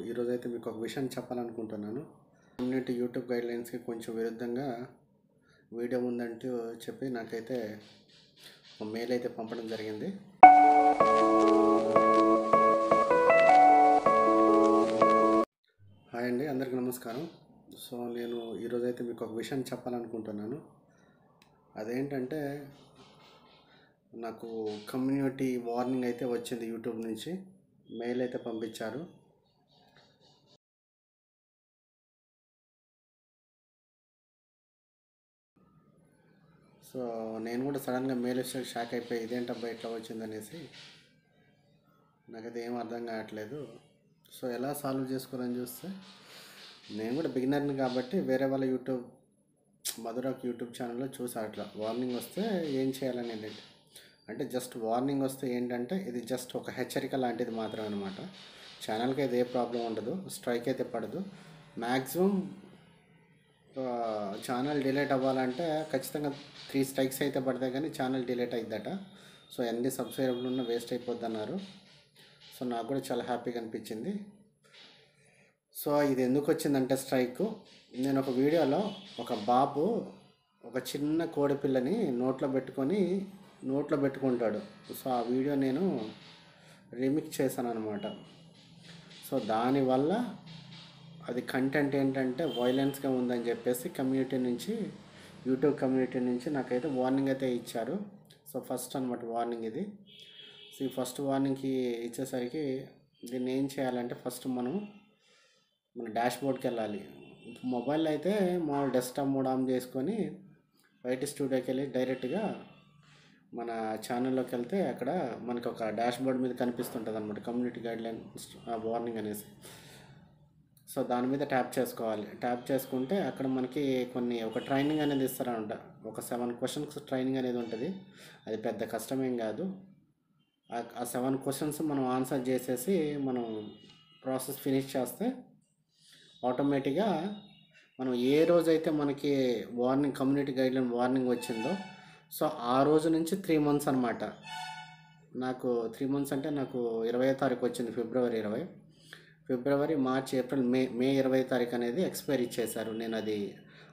ఈరోజైతే మీకు ఒక విషయం చెప్పాలనుకుంటున్నాను. కమ్యూనిటీ యూట్యూబ్ గైడ్లైన్స్కి కొంచెం విరుద్ధంగా వీడియో ఉందంటూ చెప్పి నాకైతే ఒక మెయిల్ అయితే పంపడం జరిగింది. హాయ్ అండి, అందరికీ నమస్కారం. సో నేను ఈరోజైతే మీకు ఒక విషయం చెప్పాలనుకుంటున్నాను. అదేంటంటే నాకు కమ్యూనిటీ వార్నింగ్ అయితే వచ్చింది. యూట్యూబ్ నుంచి మెయిల్ అయితే పంపించారు. సో నేను కూడా సడన్గా మెయిల్ వస్తే షాక్ అయిపోయి ఇదేంటబ్బా ఇట్లా వచ్చిందనేసి నాకైతే ఏం అర్థం కావట్లేదు. సో ఎలా సాల్వ్ చేసుకోవాలని చూస్తే నేను కూడా బిగినర్ని కాబట్టి వేరే వాళ్ళ మధురాక్ యూట్యూబ్ ఛానల్లో చూసా అట్లా వార్నింగ్ వస్తే ఏం చేయాలనేది. అంటే జస్ట్ వార్నింగ్ వస్తే ఏంటంటే ఇది జస్ట్ ఒక హెచ్చరిక లాంటిది మాత్రం అనమాట. ఛానల్కి అయితే ఏ ప్రాబ్లం ఉండదు, స్ట్రైక్ అయితే పడదు. మ్యాక్సిమం ఛానల్ డిలీట్ అవ్వాలంటే ఖచ్చితంగా 3 స్ట్రైక్స్ అయితే పడతాయి, కానీ ఛానల్ డిలీట్ అయిద్దట. సో ఎన్ని సబ్స్క్రైబర్లు ఉన్నా వేస్ట్ అయిపోద్ది అన్నారు. సో నాకు కూడా చాలా హ్యాపీగా అనిపించింది. సో ఇది ఎందుకు వచ్చిందంటే స్ట్రైక్, నేను ఒక వీడియోలో ఒక బాబు ఒక చిన్న కోడిపిల్లని నోట్లో పెట్టుకుంటాడు. సో ఆ వీడియో నేను రీమిక్స్ చేశాను అనమాట. సో దానివల్ల అది కంటెంట్ ఏంటంటే వైలెన్స్గా ఉందని చెప్పేసి యూట్యూబ్ కమ్యూనిటీ నుంచి నాకైతే వార్నింగ్ అయితే ఇచ్చారు. సో ఫస్ట్ అనమాట వార్నింగ్ ఇది. సో ఈ ఫస్ట్ వార్నింగ్కి ఇచ్చేసరికి దీన్ని ఏం చేయాలంటే ఫస్ట్ మన డాష్ బోర్డ్కి వెళ్ళాలి. మొబైల్ అయితే డెస్క్టాప్ మోడ్ ఆన్ చేసుకొని వైటీ స్టూడియోకి వెళ్ళి డైరెక్ట్గా మన ఛానల్లోకి వెళ్తే అక్కడ మనకు ఒక డాష్ బోర్డ్ మీద కనిపిస్తుంటుంది అనమాట కమ్యూనిటీ గైడ్లైన్ వార్నింగ్ అనేసి. సో దాని మీద ట్యాప్ చేసుకోవాలి. ట్యాప్ చేసుకుంటే అక్కడ మనకి ఒక ట్రైనింగ్ అనేది ఇస్తారనమాట. ఒక 7 క్వశ్చన్స్ ట్రైనింగ్ అనేది ఉంటుంది. అది పెద్ద కష్టమేం కాదు. ఆ 7 క్వశ్చన్స్ మనం ఆన్సర్ చేసేసి మనం ప్రాసెస్ ఫినిష్ చేస్తే ఆటోమేటిక్గా మనం ఏ రోజైతే మనకి కమ్యూనిటీ గైడ్లైన్ వార్నింగ్ వచ్చిందో సో ఆ రోజు నుంచి 3 మంత్స్ అనమాట. నాకు 3 మంత్స్ అంటే నాకు 20వ తారీఖు వచ్చింది, ఫిబ్రవరి, మార్చ్, ఏప్రిల్, మే 20వ తారీఖు అనేది ఎక్స్పైర్ ఇచ్చేశారు. నేను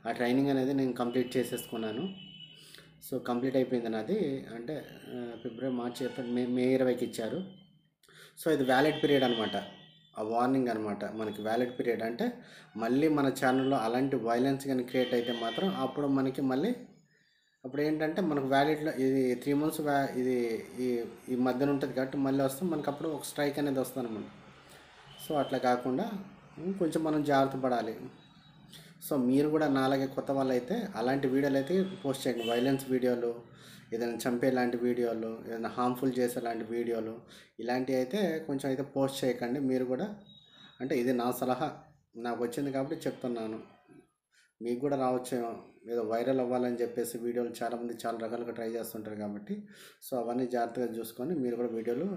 ఆ ట్రైనింగ్ అనేది నేను కంప్లీట్ చేసేసుకున్నాను. సో కంప్లీట్ అయిపోయింది నాది. అంటే ఫిబ్రవరి, మార్చ్, ఏప్రిల్, మే 20కి ఇచ్చారు. సో ఇది వ్యాలిడ్ పీరియడ్ అనమాట, ఆ వార్నింగ్ అనమాట. మనకి వ్యాలిడ్ పీరియడ్ అంటే మళ్ళీ మన ఛానల్లో అలాంటి వైలెన్స్ కానీ క్రియేట్ అయితే మాత్రం అప్పుడు మనకి అప్పుడు ఏంటంటే మనకు వ్యాలిడ్లో ఇది 3 మంత్స్ ఇది ఈ మధ్యన ఉంటుంది కాబట్టి మళ్ళీ వస్తే మనకు అప్పుడు ఒక స్ట్రైక్ అనేది వస్తుంది అనమాట. సో అట్లా కాకుండా కొంచెం మనం జాగ్రత్త పడాలి. సో మీరు కూడా నాలాగే కొత్త వాళ్ళు అయితే అలాంటి వీడియోలు అయితే పోస్ట్ చేయండి. వైలెన్స్ వీడియోలు, ఏదైనా చంపే లాంటి వీడియోలు, ఏదైనా హార్మ్ఫుల్ చేసే లాంటి వీడియోలు, ఇలాంటివి అయితే కొంచెం అయితే పోస్ట్ చేయకండి. మీరు కూడా అంటే ఇది నా సలహా, నాకు వచ్చింది కాబట్టి చెప్తున్నాను. మీకు కూడా రావచ్చేమో, ఏదో వైరల్ అవ్వాలని చెప్పేసి వీడియోలు చాలామంది చాలా రకాలుగా ట్రై చేస్తుంటారు కాబట్టి సో అవన్నీ జాగ్రత్తగా చూసుకొని మీరు కూడా వీడియోలు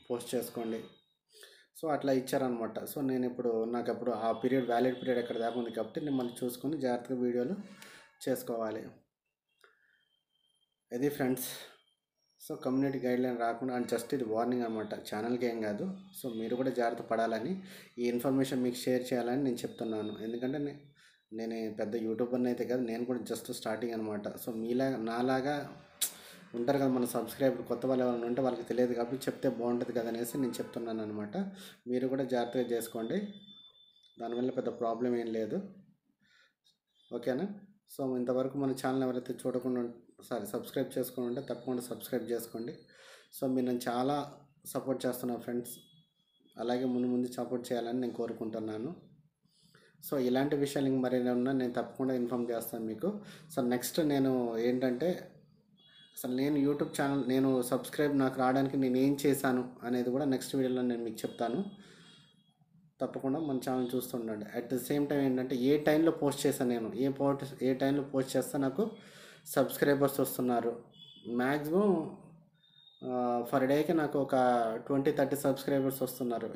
పోస్ట్ చేసుకోండి. సో అట్లా ఇచ్చారనమాట. సో నాకు అప్పుడు ఆ వ్యాలిడ్ పీరియడ్ ఎక్కడ దాకా ఉంది కాబట్టి నేను మళ్ళీ చూసుకొని జాగ్రత్తగా వీడియోలు చేసుకోవాలి. ఇది ఫ్రెండ్స్. సో కమ్యూనిటీ గైడ్లైన్ రాకుండా జస్ట్ ఇది వార్నింగ్ అనమాట, ఛానల్కి ఏం కాదు. సో మీరు కూడా జాగ్రత్త పడాలని, ఈ ఇన్ఫర్మేషన్ మీకు షేర్ చేయాలని నేను చెప్తున్నాను. ఎందుకంటే నేను పెద్ద యూట్యూబర్ని అయితే కాదు, నేను కూడా జస్ట్ స్టార్టింగ్ అనమాట. సో నాలాగా ఉంటారు కదా మన సబ్స్క్రైబర్, కొత్త వాళ్ళు ఎవరైనా ఉంటే వాళ్ళకి తెలియదు కాబట్టి చెప్తే బాగుంటుంది కదా అనేసి నేను చెప్తున్నాను అనమాట. మీరు కూడా జాగ్రత్తగా చేసుకోండి, దానివల్ల పెద్ద ప్రాబ్లం ఏం లేదు. ఓకేనా? సో ఇంతవరకు మన ఛానల్ ఎవరైతే సబ్స్క్రైబ్ చేసుకుని ఉంటే తప్పకుండా సబ్స్క్రైబ్ చేసుకోండి. సో మీరు నన్ను చాలా సపోర్ట్ చేస్తున్నారు ఫ్రెండ్స్, అలాగే ముందు సపోర్ట్ చేయాలని నేను కోరుకుంటున్నాను. సో ఇలాంటి విషయాలు ఇంక మరేమైనా ఉన్నా నేను తప్పకుండా ఇన్ఫామ్ చేస్తాను మీకు. సో నెక్స్ట్ నేను ఏంటంటే అసలు యూట్యూబ్ ఛానల్ సబ్స్క్రైబ్ నాకు రావడానికి నేను ఏం చేశాను అనేది కూడా నెక్స్ట్ వీడియోలో నేను మీకు చెప్తాను. తప్పకుండా మన ఛానల్ చూస్తుండండి. అట్ ద సేమ్ టైం ఏంటంటే ఏ టైంలో పోస్ట్ చేశాను నేను, ఏ టైంలో పోస్ట్ చేస్తే నాకు సబ్స్క్రైబర్స్ వస్తున్నారు. మ్యాక్సిమం ఫర్ డేకి నాకు ఒక 20-30 సబ్స్క్రైబర్స్ వస్తున్నారు.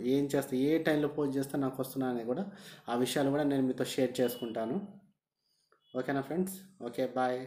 ఏ టైంలో పోస్ట్ చేస్తే నాకు వస్తున్నా అనేది కూడా ఆ విషయాలు కూడా నేను మీతో షేర్ చేసుకుంటాను. ఓకేనా ఫ్రెండ్స్? Okay, bye.